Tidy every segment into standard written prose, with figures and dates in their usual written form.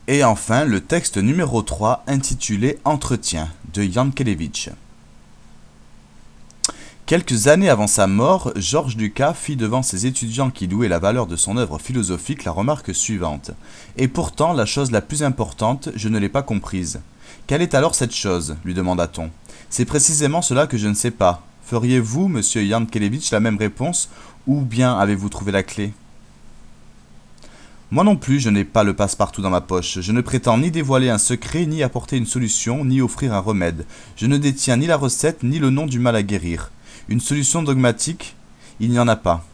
Et enfin, le texte numéro 3 intitulé Entretien de Yankelevitch. Quelques années avant sa mort, Georges Lucas fit devant ses étudiants qui louaient la valeur de son œuvre philosophique la remarque suivante. Et pourtant, la chose la plus importante, je ne l'ai pas comprise. Quelle est alors cette chose lui demanda-t-on. C'est précisément cela que je ne sais pas. Feriez-vous, monsieur Yankelevitch, la même réponse, ou bien avez-vous trouvé la clé? Moi non plus, je n'ai pas le passe-partout dans ma poche. Je ne prétends ni dévoiler un secret, ni apporter une solution, ni offrir un remède. Je ne détiens ni la recette, ni le nom du mal à guérir. Une solution dogmatique, il n'y en a pas.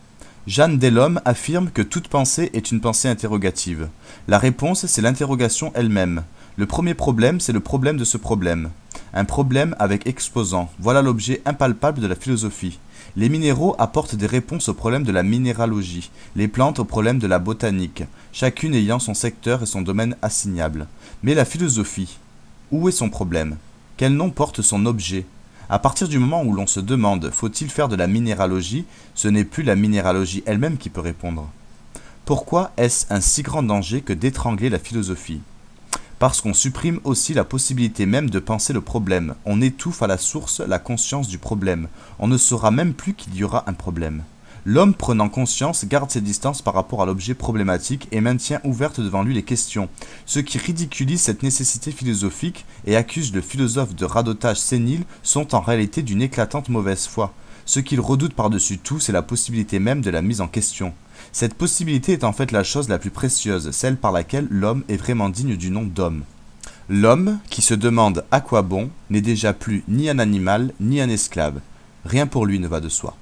Jeanne Delhomme affirme que toute pensée est une pensée interrogative. La réponse, c'est l'interrogation elle-même. Le premier problème, c'est le problème de ce problème. Un problème avec exposant. Voilà l'objet impalpable de la philosophie. Les minéraux apportent des réponses au problème de la minéralogie, les plantes au problème de la botanique, chacune ayant son secteur et son domaine assignable. Mais la philosophie, où est son problème? Quel nom porte son objet? À partir du moment où l'on se demande faut-il faire de la minéralogie, ce n'est plus la minéralogie elle-même qui peut répondre. Pourquoi est-ce un si grand danger que d'étrangler la philosophie? Parce qu'on supprime aussi la possibilité même de penser le problème. On étouffe à la source la conscience du problème. On ne saura même plus qu'il y aura un problème. L'homme prenant conscience garde ses distances par rapport à l'objet problématique et maintient ouvertes devant lui les questions. Ceux qui ridiculisent cette nécessité philosophique et accusent le philosophe de radotage sénile sont en réalité d'une éclatante mauvaise foi. Ce qu'ils redoutent par-dessus tout, c'est la possibilité même de la mise en question. Cette possibilité est en fait la chose la plus précieuse, celle par laquelle l'homme est vraiment digne du nom d'homme. L'homme, qui se demande à quoi bon, n'est déjà plus ni un animal, ni un esclave. Rien pour lui ne va de soi.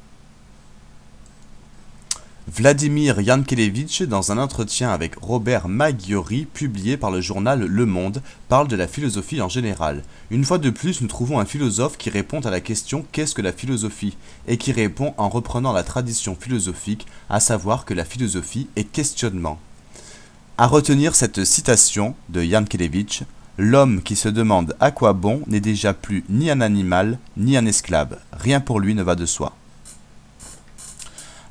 Vladimir Yankelevitch, dans un entretien avec Robert Maggiori, publié par le journal Le Monde, parle de la philosophie en général. Une fois de plus, nous trouvons un philosophe qui répond à la question « Qu'est-ce que la philosophie ?» et qui répond en reprenant la tradition philosophique, à savoir que la philosophie est questionnement. À retenir cette citation de Yankelevitch, l'homme qui se demande à quoi bon n'est déjà plus ni un animal, ni un esclave. Rien pour lui ne va de soi.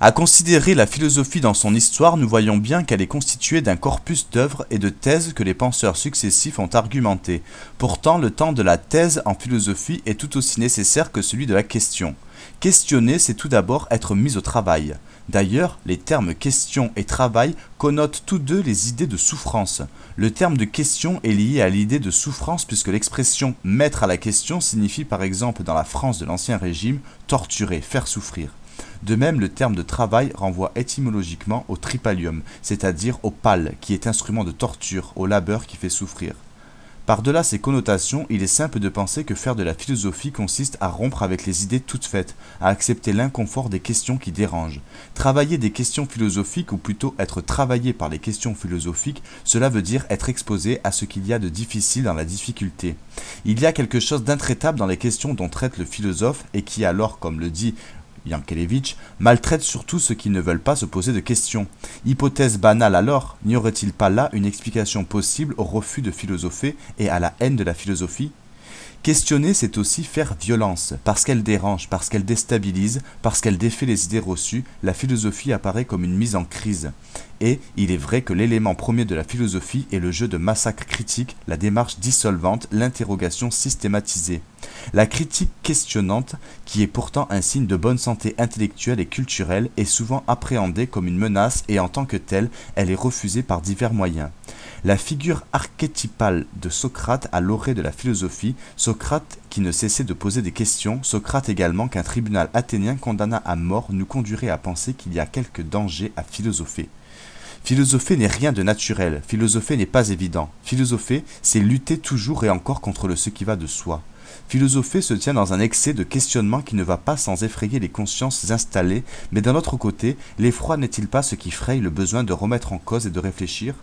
À considérer la philosophie dans son histoire, nous voyons bien qu'elle est constituée d'un corpus d'œuvres et de thèses que les penseurs successifs ont argumentées. Pourtant, le temps de la thèse en philosophie est tout aussi nécessaire que celui de la question. Questionner, c'est tout d'abord être mis au travail. D'ailleurs, les termes question et travail connotent tous deux les idées de souffrance. Le terme de question est lié à l'idée de souffrance puisque l'expression mettre à la question signifie par exemple dans la France de l'Ancien Régime torturer, faire souffrir. De même, le terme de travail renvoie étymologiquement au tripalium, c'est-à-dire au pal, qui est instrument de torture, au labeur qui fait souffrir. Par-delà ces connotations, il est simple de penser que faire de la philosophie consiste à rompre avec les idées toutes faites, à accepter l'inconfort des questions qui dérangent. Travailler des questions philosophiques, ou plutôt être travaillé par les questions philosophiques, cela veut dire être exposé à ce qu'il y a de difficile dans la difficulté. Il y a quelque chose d'intraitable dans les questions dont traite le philosophe, et qui alors, comme le dit Yankelevitch, maltraite surtout ceux qui ne veulent pas se poser de questions. Hypothèse banale alors, n'y aurait-il pas là une explication possible au refus de philosopher et à la haine de la philosophie? Questionner, c'est aussi faire violence. Parce qu'elle dérange, parce qu'elle déstabilise, parce qu'elle défait les idées reçues, la philosophie apparaît comme une mise en crise. Et il est vrai que l'élément premier de la philosophie est le jeu de massacre critique, la démarche dissolvante, l'interrogation systématisée. La critique questionnante, qui est pourtant un signe de bonne santé intellectuelle et culturelle, est souvent appréhendée comme une menace et en tant que telle, elle est refusée par divers moyens. La figure archétypale de Socrate à l'orée de la philosophie, Socrate qui ne cessait de poser des questions, Socrate également qu'un tribunal athénien condamna à mort, nous conduirait à penser qu'il y a quelque danger à philosopher. Philosopher n'est rien de naturel, philosopher n'est pas évident. Philosopher, c'est lutter toujours et encore contre ce qui va de soi. Philosopher se tient dans un excès de questionnement qui ne va pas sans effrayer les consciences installées, mais d'un autre côté, l'effroi n'est-il pas ce qui fraye le besoin de remettre en cause et de réfléchir?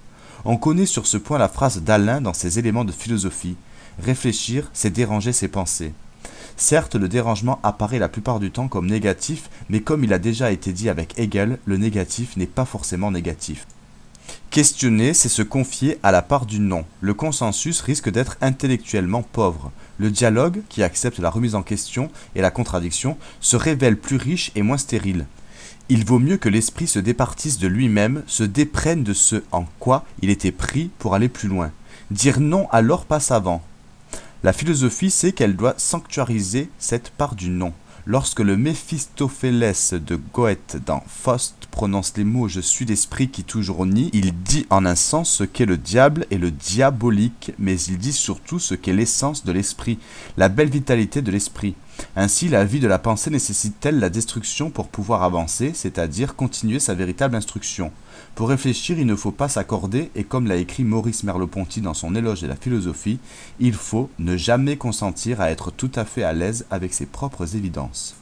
On connaît sur ce point la phrase d'Alain dans ses éléments de philosophie. Réfléchir, c'est déranger ses pensées. Certes, le dérangement apparaît la plupart du temps comme négatif, mais comme il a déjà été dit avec Hegel, le négatif n'est pas forcément négatif. Questionner, c'est se confier à la part du non. Le consensus risque d'être intellectuellement pauvre. Le dialogue, qui accepte la remise en question et la contradiction, se révèle plus riche et moins stérile. Il vaut mieux que l'esprit se départisse de lui-même, se déprenne de ce en quoi il était pris pour aller plus loin. Dire non alors passe avant. La philosophie sait qu'elle doit sanctuariser cette part du non. Lorsque le Méphistophélès de Goethe dans Faust prononce les mots « Je suis l'esprit qui toujours nie », il dit en un sens ce qu'est le diable et le diabolique, mais il dit surtout ce qu'est l'essence de l'esprit, la belle vitalité de l'esprit. Ainsi, la vie de la pensée nécessite-t-elle la destruction pour pouvoir avancer, c'est-à-dire continuer sa véritable instruction. Pour réfléchir, il ne faut pas s'accorder, et comme l'a écrit Maurice Merleau-Ponty dans son éloge de la philosophie, il faut ne jamais consentir à être tout à fait à l'aise avec ses propres évidences.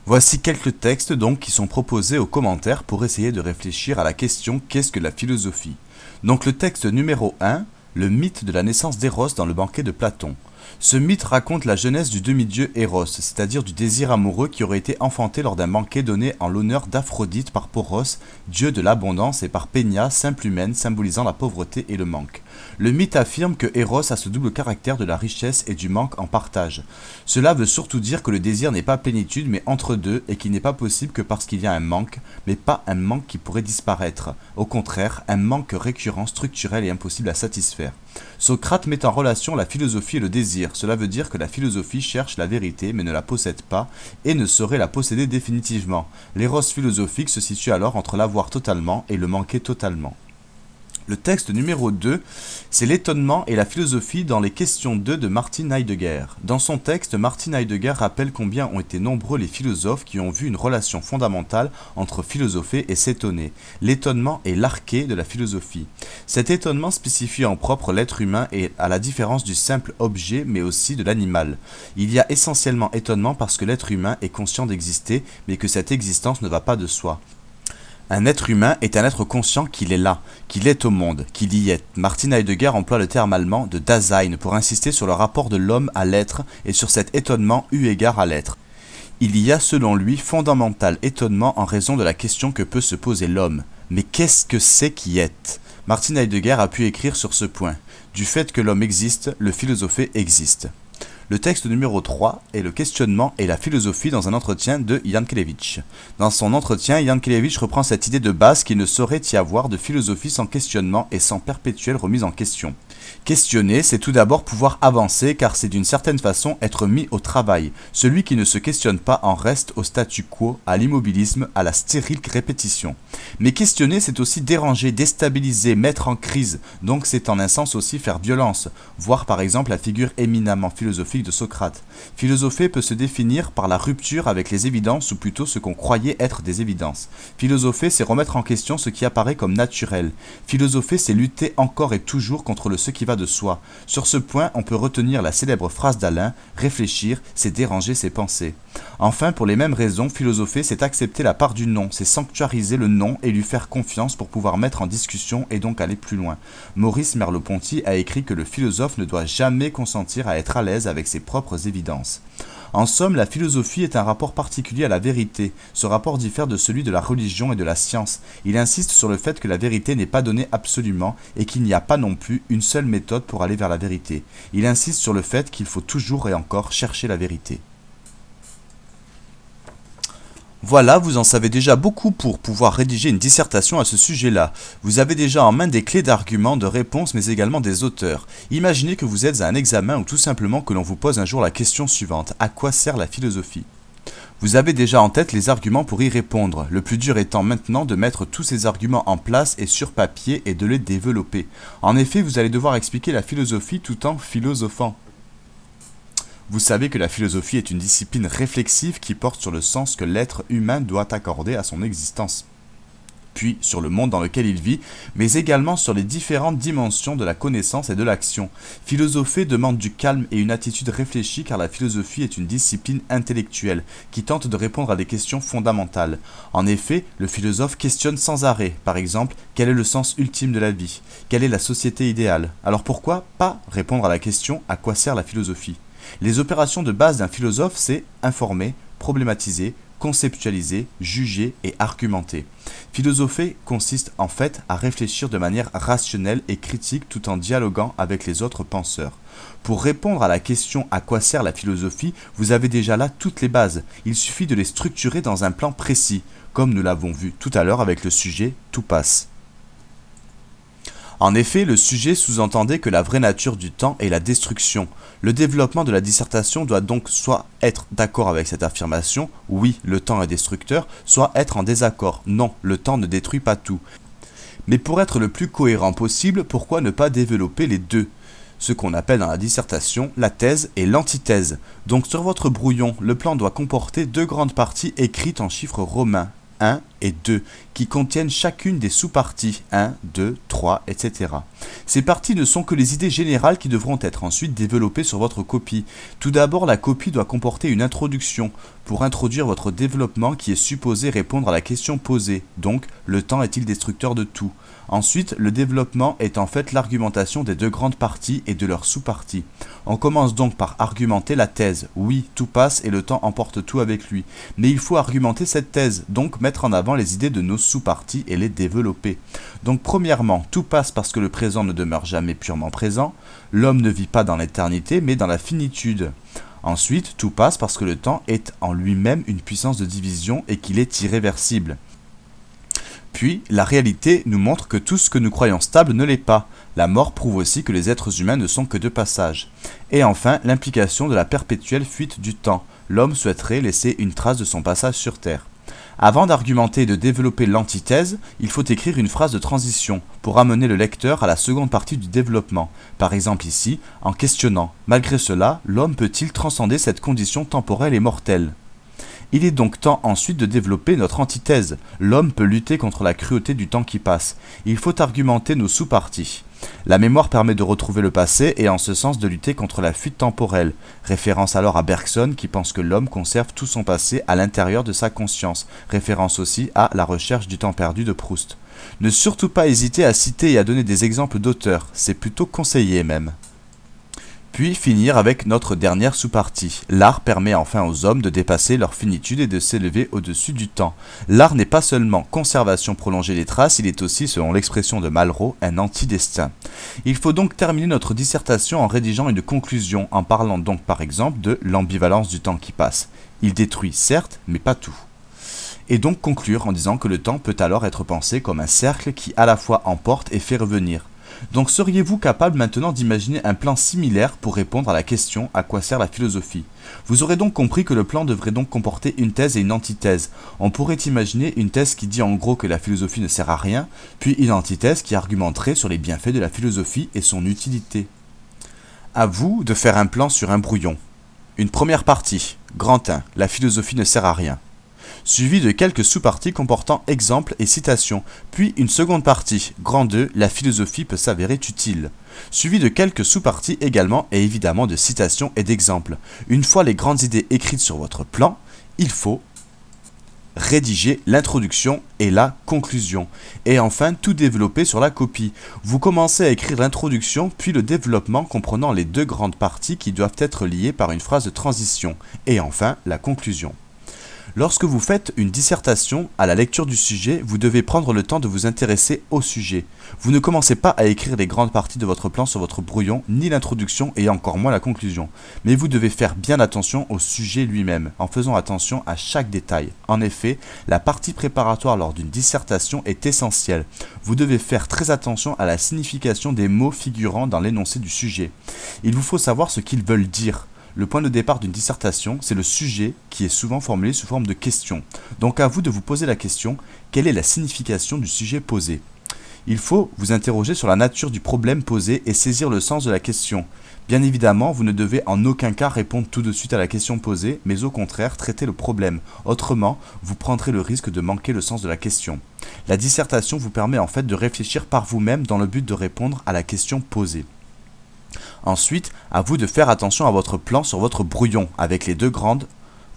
Voici quelques textes donc qui sont proposés aux commentaires pour essayer de réfléchir à la question « Qu'est-ce que la philosophie ?» Donc le texte numéro 1, le mythe de la naissance d'Eros dans le banquet de Platon. Ce mythe raconte la jeunesse du demi-dieu Eros, c'est-à-dire du désir amoureux qui aurait été enfanté lors d'un banquet donné en l'honneur d'Aphrodite par Poros, dieu de l'abondance, et par Pénia, simple humaine, symbolisant la pauvreté et le manque. Le mythe affirme que Eros a ce double caractère de la richesse et du manque en partage. Cela veut surtout dire que le désir n'est pas plénitude mais entre deux et qu'il n'est pas possible que parce qu'il y a un manque, mais pas un manque qui pourrait disparaître. Au contraire, un manque récurrent, structurel et impossible à satisfaire. Socrate met en relation la philosophie et le désir. Cela veut dire que la philosophie cherche la vérité mais ne la possède pas et ne saurait la posséder définitivement. L'éros philosophique se situe alors entre l'avoir totalement et le manquer totalement. Le texte numéro 2, c'est l'étonnement et la philosophie dans les questions 2 de Martin Heidegger. Dans son texte, Martin Heidegger rappelle combien ont été nombreux les philosophes qui ont vu une relation fondamentale entre philosopher et s'étonner. L'étonnement est l'arché de la philosophie. Cet étonnement spécifie en propre l'être humain et à la différence du simple objet mais aussi de l'animal. Il y a essentiellement étonnement parce que l'être humain est conscient d'exister mais que cette existence ne va pas de soi. Un être humain est un être conscient qu'il est là, qu'il est au monde, qu'il y est. Martin Heidegger emploie le terme allemand de Dasein pour insister sur le rapport de l'homme à l'être et sur cet étonnement eu égard à l'être. Il y a selon lui fondamental étonnement en raison de la question que peut se poser l'homme. Mais qu'est-ce que c'est qui est ? Martin Heidegger a pu écrire sur ce point. Du fait que l'homme existe, le philosophe existe. Le texte numéro 3 est le questionnement et la philosophie dans un entretien de Yankelevitch. Dans son entretien, Yankelevitch reprend cette idée de base qu'il ne saurait y avoir de philosophie sans questionnement et sans perpétuelle remise en question. Questionner, c'est tout d'abord pouvoir avancer car c'est d'une certaine façon être mis au travail. Celui qui ne se questionne pas en reste au statu quo, à l'immobilisme, à la stérile répétition. Mais questionner, c'est aussi déranger, déstabiliser, mettre en crise, donc c'est en un sens aussi faire violence, voir par exemple la figure éminemment philosophique de Socrate. Philosopher peut se définir par la rupture avec les évidences ou plutôt ce qu'on croyait être des évidences. Philosopher, c'est remettre en question ce qui apparaît comme naturel. Philosopher, c'est lutter encore et toujours contre le ce qui va de soi. Sur ce point, on peut retenir la célèbre phrase d'Alain « Réfléchir, c'est déranger ses pensées ». Enfin, pour les mêmes raisons, philosopher, c'est accepter la part du non, c'est sanctuariser le non et lui faire confiance pour pouvoir mettre en discussion et donc aller plus loin. Maurice Merleau-Ponty a écrit que le philosophe ne doit jamais consentir à être à l'aise avec ses propres évidences. En somme, la philosophie est un rapport particulier à la vérité. Ce rapport diffère de celui de la religion et de la science. Il insiste sur le fait que la vérité n'est pas donnée absolument et qu'il n'y a pas non plus une seule méthode pour aller vers la vérité. Il insiste sur le fait qu'il faut toujours et encore chercher la vérité. Voilà, vous en savez déjà beaucoup pour pouvoir rédiger une dissertation à ce sujet-là. Vous avez déjà en main des clés d'arguments, de réponses, mais également des auteurs. Imaginez que vous êtes à un examen ou tout simplement que l'on vous pose un jour la question suivante. À quoi sert la philosophie ? Vous avez déjà en tête les arguments pour y répondre. Le plus dur étant maintenant de mettre tous ces arguments en place et sur papier et de les développer. En effet, vous allez devoir expliquer la philosophie tout en philosophant. Vous savez que la philosophie est une discipline réflexive qui porte sur le sens que l'être humain doit accorder à son existence, puis sur le monde dans lequel il vit, mais également sur les différentes dimensions de la connaissance et de l'action. Philosopher demande du calme et une attitude réfléchie car la philosophie est une discipline intellectuelle qui tente de répondre à des questions fondamentales. En effet, le philosophe questionne sans arrêt, par exemple, quel est le sens ultime de la vie ? Quelle est la société idéale ? Alors pourquoi pas répondre à la question à quoi sert la philosophie ? Les opérations de base d'un philosophe, c'est informer, problématiser, conceptualiser, juger et argumenter. Philosopher consiste en fait à réfléchir de manière rationnelle et critique tout en dialoguant avec les autres penseurs. Pour répondre à la question à quoi sert la philosophie, vous avez déjà là toutes les bases. Il suffit de les structurer dans un plan précis, comme nous l'avons vu tout à l'heure avec le sujet « Tout passe ». En effet, le sujet sous-entendait que la vraie nature du temps est la destruction. Le développement de la dissertation doit donc soit être d'accord avec cette affirmation, oui, le temps est destructeur, soit être en désaccord, non, le temps ne détruit pas tout. Mais pour être le plus cohérent possible, pourquoi ne pas développer les deux? Ce qu'on appelle dans la dissertation la thèse et l'antithèse. Donc sur votre brouillon, le plan doit comporter deux grandes parties écrites en chiffres romains, 1 et 2, qui contiennent chacune des sous-parties 1, 2, 3, etc. Ces parties ne sont que les idées générales qui devront être ensuite développées sur votre copie. Tout d'abord, la copie doit comporter une introduction pour introduire votre développement qui est supposé répondre à la question posée, donc le temps est-il destructeur de tout? Ensuite, le développement est en fait l'argumentation des deux grandes parties et de leurs sous-parties. On commence donc par argumenter la thèse. Oui, tout passe et le temps emporte tout avec lui. Mais il faut argumenter cette thèse, donc mettre en avant les idées de nos sous-parties et les développer. Donc premièrement, tout passe parce que le présent ne demeure jamais purement présent. L'homme ne vit pas dans l'éternité, mais dans la finitude. Ensuite, tout passe parce que le temps est en lui-même une puissance de division et qu'il est irréversible. Puis, la réalité nous montre que tout ce que nous croyons stable ne l'est pas. La mort prouve aussi que les êtres humains ne sont que de passage. Et enfin, l'implication de la perpétuelle fuite du temps. L'homme souhaiterait laisser une trace de son passage sur Terre. Avant d'argumenter et de développer l'antithèse, il faut écrire une phrase de transition pour amener le lecteur à la seconde partie du développement. Par exemple ici, en questionnant « Malgré cela, l'homme peut-il transcender cette condition temporelle et mortelle ?» Il est donc temps ensuite de développer notre antithèse. L'homme peut lutter contre la cruauté du temps qui passe. Il faut argumenter nos sous-parties. La mémoire permet de retrouver le passé et en ce sens de lutter contre la fuite temporelle. Référence alors à Bergson qui pense que l'homme conserve tout son passé à l'intérieur de sa conscience. Référence aussi à La recherche du temps perdu de Proust. Ne surtout pas hésiter à citer et à donner des exemples d'auteurs, c'est plutôt conseillé même. Puis finir avec notre dernière sous-partie. L'art permet enfin aux hommes de dépasser leur finitude et de s'élever au-dessus du temps. L'art n'est pas seulement conservation prolongée des traces, il est aussi, selon l'expression de Malraux, un anti-destin. Il faut donc terminer notre dissertation en rédigeant une conclusion, en parlant donc par exemple de l'ambivalence du temps qui passe. Il détruit certes, mais pas tout. Et donc conclure en disant que le temps peut alors être pensé comme un cercle qui à la fois emporte et fait revenir. Donc seriez-vous capable maintenant d'imaginer un plan similaire pour répondre à la question « À quoi sert la philosophie ?» Vous aurez donc compris que le plan devrait donc comporter une thèse et une antithèse. On pourrait imaginer une thèse qui dit en gros que la philosophie ne sert à rien, puis une antithèse qui argumenterait sur les bienfaits de la philosophie et son utilité. À vous de faire un plan sur un brouillon. Une première partie, grand 1, la philosophie ne sert à rien. Suivi de quelques sous-parties comportant exemples et citations, puis une seconde partie, grand 2, la philosophie peut s'avérer utile, suivi de quelques sous-parties également et évidemment de citations et d'exemples. Une fois les grandes idées écrites sur votre plan, il faut rédiger l'introduction et la conclusion, et enfin tout développer sur la copie. Vous commencez à écrire l'introduction, puis le développement comprenant les deux grandes parties qui doivent être liées par une phrase de transition, et enfin la conclusion. Lorsque vous faites une dissertation, à la lecture du sujet, vous devez prendre le temps de vous intéresser au sujet. Vous ne commencez pas à écrire les grandes parties de votre plan sur votre brouillon, ni l'introduction et encore moins la conclusion. Mais vous devez faire bien attention au sujet lui-même, en faisant attention à chaque détail. En effet, la partie préparatoire lors d'une dissertation est essentielle. Vous devez faire très attention à la signification des mots figurant dans l'énoncé du sujet. Il vous faut savoir ce qu'ils veulent dire. Le point de départ d'une dissertation, c'est le sujet qui est souvent formulé sous forme de question. Donc à vous de vous poser la question, quelle est la signification du sujet posé? Il faut vous interroger sur la nature du problème posé et saisir le sens de la question. Bien évidemment, vous ne devez en aucun cas répondre tout de suite à la question posée, mais au contraire traiter le problème. Autrement, vous prendrez le risque de manquer le sens de la question. La dissertation vous permet en fait de réfléchir par vous-même dans le but de répondre à la question posée. Ensuite, à vous de faire attention à votre plan sur votre brouillon avec les deux grandes,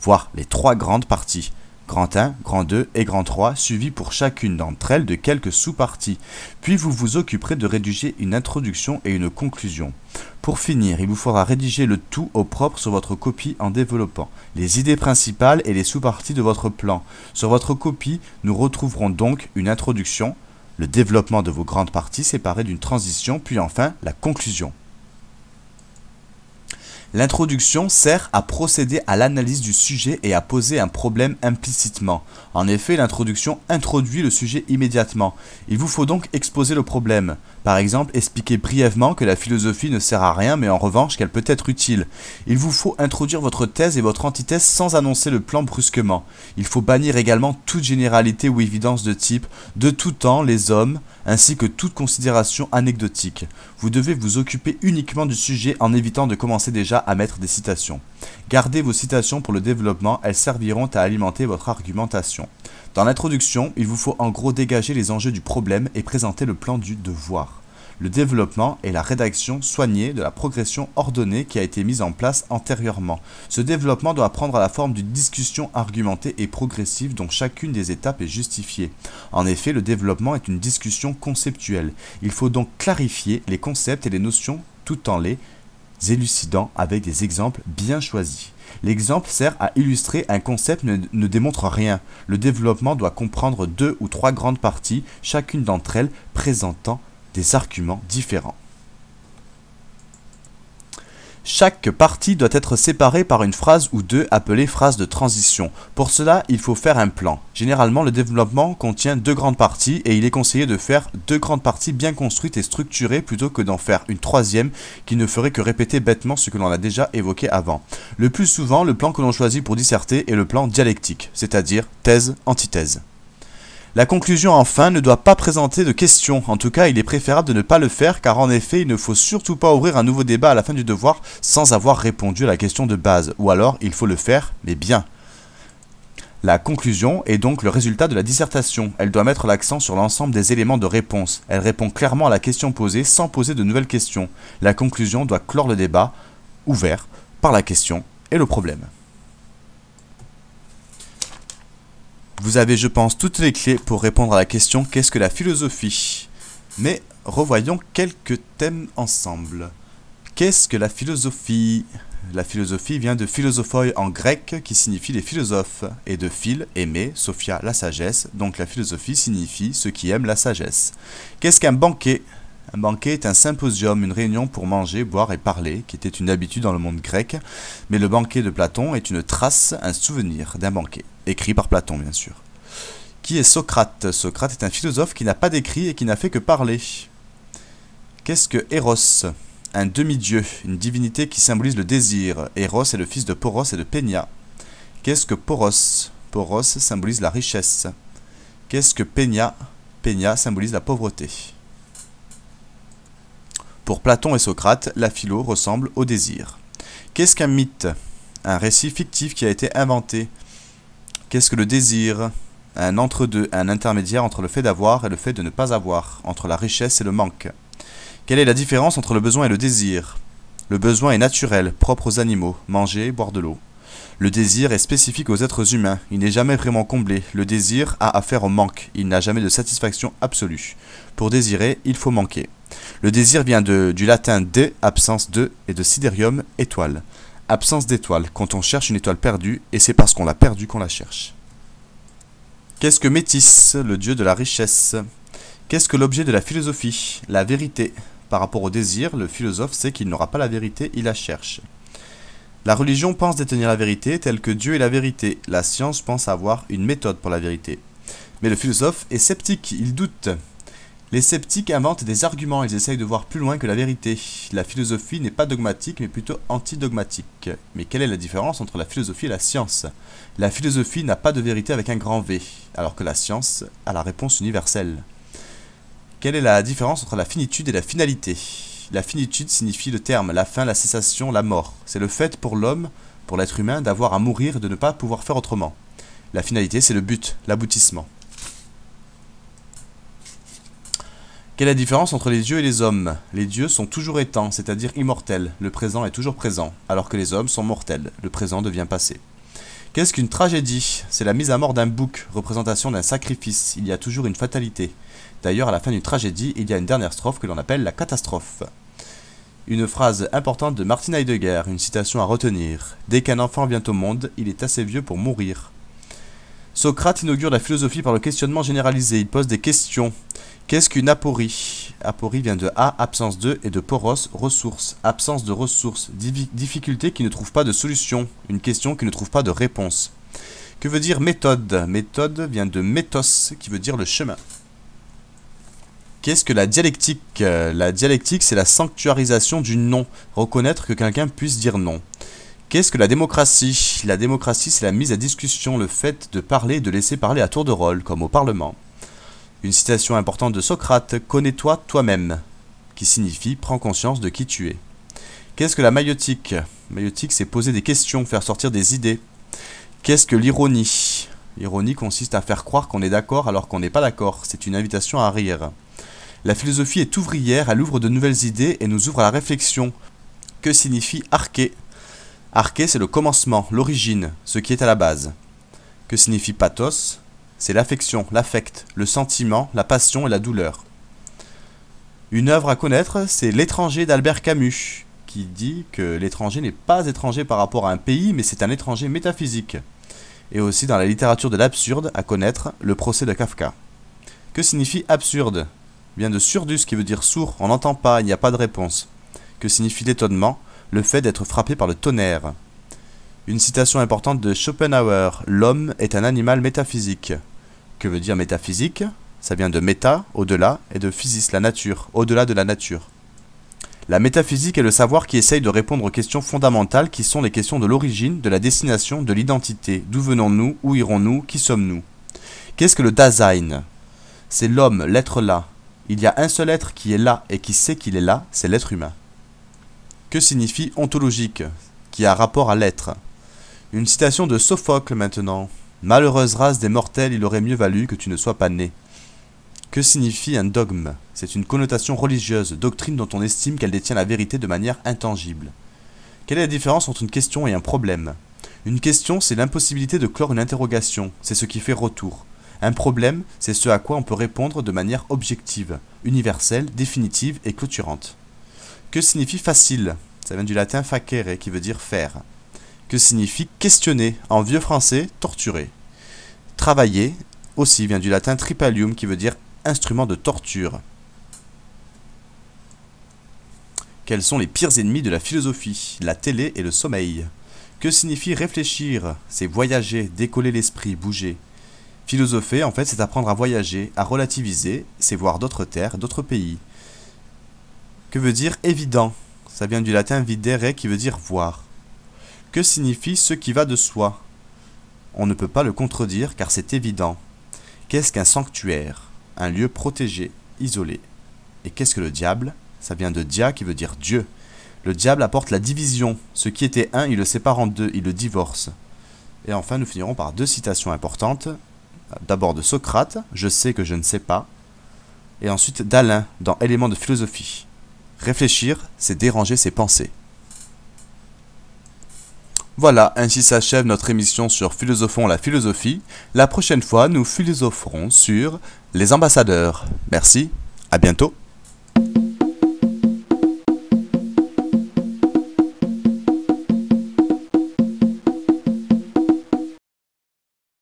voire les trois grandes parties. Grand 1, grand 2 et grand 3, suivis pour chacune d'entre elles de quelques sous-parties. Puis vous vous occuperez de rédiger une introduction et une conclusion. Pour finir, il vous faudra rédiger le tout au propre sur votre copie en développant les idées principales et les sous-parties de votre plan. Sur votre copie, nous retrouverons donc une introduction, le développement de vos grandes parties séparées d'une transition, puis enfin la conclusion. L'introduction sert à procéder à l'analyse du sujet et à poser un problème implicitement. En effet, l'introduction introduit le sujet immédiatement. Il vous faut donc exposer le problème. Par exemple, expliquer brièvement que la philosophie ne sert à rien, mais en revanche qu'elle peut être utile. Il vous faut introduire votre thèse et votre antithèse sans annoncer le plan brusquement. Il faut bannir également toute généralité ou évidence de type « de tout temps, les hommes », ainsi que toute considération anecdotique. Vous devez vous occuper uniquement du sujet en évitant de commencer déjà à mettre des citations. Gardez vos citations pour le développement, elles serviront à alimenter votre argumentation. Dans l'introduction, il vous faut en gros dégager les enjeux du problème et présenter le plan du devoir. Le développement est la rédaction soignée de la progression ordonnée qui a été mise en place antérieurement. Ce développement doit prendre la forme d'une discussion argumentée et progressive dont chacune des étapes est justifiée. En effet, le développement est une discussion conceptuelle. Il faut donc clarifier les concepts et les notions tout en les élucidant avec des exemples bien choisis. L'exemple sert à illustrer un concept ne démontre rien. Le développement doit comprendre 2 ou 3 grandes parties, chacune d'entre elles présentant des arguments différents. Chaque partie doit être séparée par une phrase ou deux appelée phrase de transition. Pour cela, il faut faire un plan. Généralement, le développement contient 2 grandes parties et il est conseillé de faire 2 grandes parties bien construites et structurées plutôt que d'en faire une troisième qui ne ferait que répéter bêtement ce que l'on a déjà évoqué avant. Le plus souvent, le plan que l'on choisit pour disserter est le plan dialectique, c'est-à-dire thèse-antithèse. La conclusion enfin ne doit pas présenter de questions, en tout cas il est préférable de ne pas le faire car en effet il ne faut surtout pas ouvrir un nouveau débat à la fin du devoir sans avoir répondu à la question de base, ou alors il faut le faire, mais bien. La conclusion est donc le résultat de la dissertation, elle doit mettre l'accent sur l'ensemble des éléments de réponse, elle répond clairement à la question posée sans poser de nouvelles questions. La conclusion doit clore le débat, ouvert par la question et le problème. Vous avez, je pense, toutes les clés pour répondre à la question « Qu'est-ce que la philosophie ?» Mais revoyons quelques thèmes ensemble. Qu'est-ce que la philosophie? La philosophie vient de philosophoi en grec qui signifie les philosophes, et de phil, aimer, sophia, la sagesse, donc la philosophie signifie ceux qui aiment la sagesse. Qu'est-ce qu'un banquet? Un banquet est un symposium, une réunion pour manger, boire et parler, qui était une habitude dans le monde grec, mais le banquet de Platon est une trace, un souvenir d'un banquet, écrit par Platon bien sûr. Qui est Socrate? Socrate est un philosophe qui n'a pas d'écrit et qui n'a fait que parler. Qu'est-ce que Eros? Un demi-dieu, une divinité qui symbolise le désir. Eros est le fils de Poros et de Pénia. Qu'est-ce que Poros? Poros symbolise la richesse. Qu'est-ce que Pénia? Pénia symbolise la pauvreté. Pour Platon et Socrate, la philo ressemble au désir. Qu'est-ce qu'un mythe? Un récit fictif qui a été inventé. Qu'est-ce que le désir? Un entre-deux, un intermédiaire entre le fait d'avoir et le fait de ne pas avoir, entre la richesse et le manque. Quelle est la différence entre le besoin et le désir? Le besoin est naturel, propre aux animaux, manger, boire de l'eau. Le désir est spécifique aux êtres humains, il n'est jamais vraiment comblé. Le désir a affaire au manque, il n'a jamais de satisfaction absolue. Pour désirer, il faut manquer. Le désir vient du latin de, absence de, et de siderium, étoile. Absence d'étoile, quand on cherche une étoile perdue, et c'est parce qu'on l'a perdue qu'on la cherche. Qu'est-ce que Métis, le dieu de la richesse? Qu'est-ce que l'objet de la philosophie? La vérité. Par rapport au désir, le philosophe sait qu'il n'aura pas la vérité, il la cherche. La religion pense détenir la vérité, telle que Dieu est la vérité. La science pense avoir une méthode pour la vérité. Mais le philosophe est sceptique, il doute. Les sceptiques inventent des arguments, ils essayent de voir plus loin que la vérité. La philosophie n'est pas dogmatique, mais plutôt antidogmatique. Mais quelle est la différence entre la philosophie et la science? La philosophie n'a pas de vérité avec un grand V, alors que la science a la réponse universelle. Quelle est la différence entre la finitude et la finalité? La finitude signifie le terme, la fin, la cessation, la mort. C'est le fait pour l'homme, pour l'être humain, d'avoir à mourir et de ne pas pouvoir faire autrement. La finalité, c'est le but, l'aboutissement. Quelle est la différence entre les dieux et les hommes? Les dieux sont toujours étants, c'est-à-dire immortels. Le présent est toujours présent, alors que les hommes sont mortels. Le présent devient passé. Qu'est-ce qu'une tragédie? C'est la mise à mort d'un bouc, représentation d'un sacrifice. Il y a toujours une fatalité. D'ailleurs, à la fin d'une tragédie, il y a une dernière strophe que l'on appelle la catastrophe. Une phrase importante de Martin Heidegger, une citation à retenir. Dès qu'un enfant vient au monde, il est assez vieux pour mourir. Socrate inaugure la philosophie par le questionnement généralisé. Il pose des questions. Qu'est-ce qu'une aporie? Aporie vient de a, absence de, et de poros, ressources. Absence de ressources. Difficulté qui ne trouve pas de solution. Une question qui ne trouve pas de réponse. Que veut dire méthode? Méthode vient de méthos, qui veut dire le chemin. Qu'est-ce que la dialectique? La dialectique, c'est la sanctuarisation du non. Reconnaître que quelqu'un puisse dire non. Qu'est-ce que la démocratie? La démocratie, c'est la mise à discussion, le fait de parler et de laisser parler à tour de rôle, comme au Parlement. Une citation importante de Socrate, « Connais-toi toi-même », qui signifie « Prends conscience de qui tu es ». Qu'est-ce que la maïotique? Maïotique, c'est poser des questions, faire sortir des idées. Qu'est-ce que l'ironie? L'ironie consiste à faire croire qu'on est d'accord alors qu'on n'est pas d'accord. C'est une invitation à rire. La philosophie est ouvrière, elle ouvre de nouvelles idées et nous ouvre à la réflexion. Que signifie arché? Arché, c'est le commencement, l'origine, ce qui est à la base. Que signifie pathos? C'est l'affection, l'affect, le sentiment, la passion et la douleur. Une œuvre à connaître, c'est L'étranger d'Albert Camus, qui dit que l'étranger n'est pas étranger par rapport à un pays, mais c'est un étranger métaphysique. Et aussi dans la littérature de l'absurde, à connaître, Le procès de Kafka. Que signifie absurde? Vient de surdus, qui veut dire sourd, on n'entend pas, il n'y a pas de réponse. Que signifie l'étonnement? Le fait d'être frappé par le tonnerre. Une citation importante de Schopenhauer, l'homme est un animal métaphysique. Que veut dire métaphysique? Ça vient de méta, au-delà, et de physis, la nature, au-delà de la nature. La métaphysique est le savoir qui essaye de répondre aux questions fondamentales qui sont les questions de l'origine, de la destination, de l'identité. D'où venons-nous? Où irons-nous? Qui sommes-nous? Qu'est-ce que le Dasein? C'est l'homme, l'être là. Il y a un seul être qui est là et qui sait qu'il est là, c'est l'être humain. Que signifie ontologique, qui a rapport à l'être? Une citation de Sophocle maintenant. Malheureuse race des mortels, il aurait mieux valu que tu ne sois pas né. Que signifie un dogme? C'est une connotation religieuse, doctrine dont on estime qu'elle détient la vérité de manière intangible. Quelle est la différence entre une question et un problème? Une question, c'est l'impossibilité de clore une interrogation, c'est ce qui fait retour. Un problème, c'est ce à quoi on peut répondre de manière objective, universelle, définitive et clôturante. Que signifie facile? Ça vient du latin facere, qui veut dire faire. Que signifie questionner? En vieux français, torturer. Travailler, aussi, vient du latin tripalium, qui veut dire instrument de torture. Quels sont les pires ennemis de la philosophie? La télé et le sommeil. Que signifie réfléchir? C'est voyager, décoller l'esprit, bouger. Philosopher, en fait, c'est apprendre à voyager, à relativiser, c'est voir d'autres terres, d'autres pays. Que veut dire évident? Ça vient du latin videre qui veut dire voir. Que signifie ce qui va de soi? On ne peut pas le contredire car c'est évident. Qu'est-ce qu'un sanctuaire? Un lieu protégé, isolé. Et qu'est-ce que le diable? Ça vient de dia qui veut dire Dieu. Le diable apporte la division. Ce qui était un, il le sépare en deux, il le divorce. Et enfin, nous finirons par deux citations importantes. D'abord de Socrate, je sais que je ne sais pas. Et ensuite d'Alain, dans Éléments de philosophie. Réfléchir, c'est déranger ses pensées. Voilà, ainsi s'achève notre émission sur Philosophons la philosophie. La prochaine fois, nous philosopherons sur les ambassadeurs. Merci, à bientôt.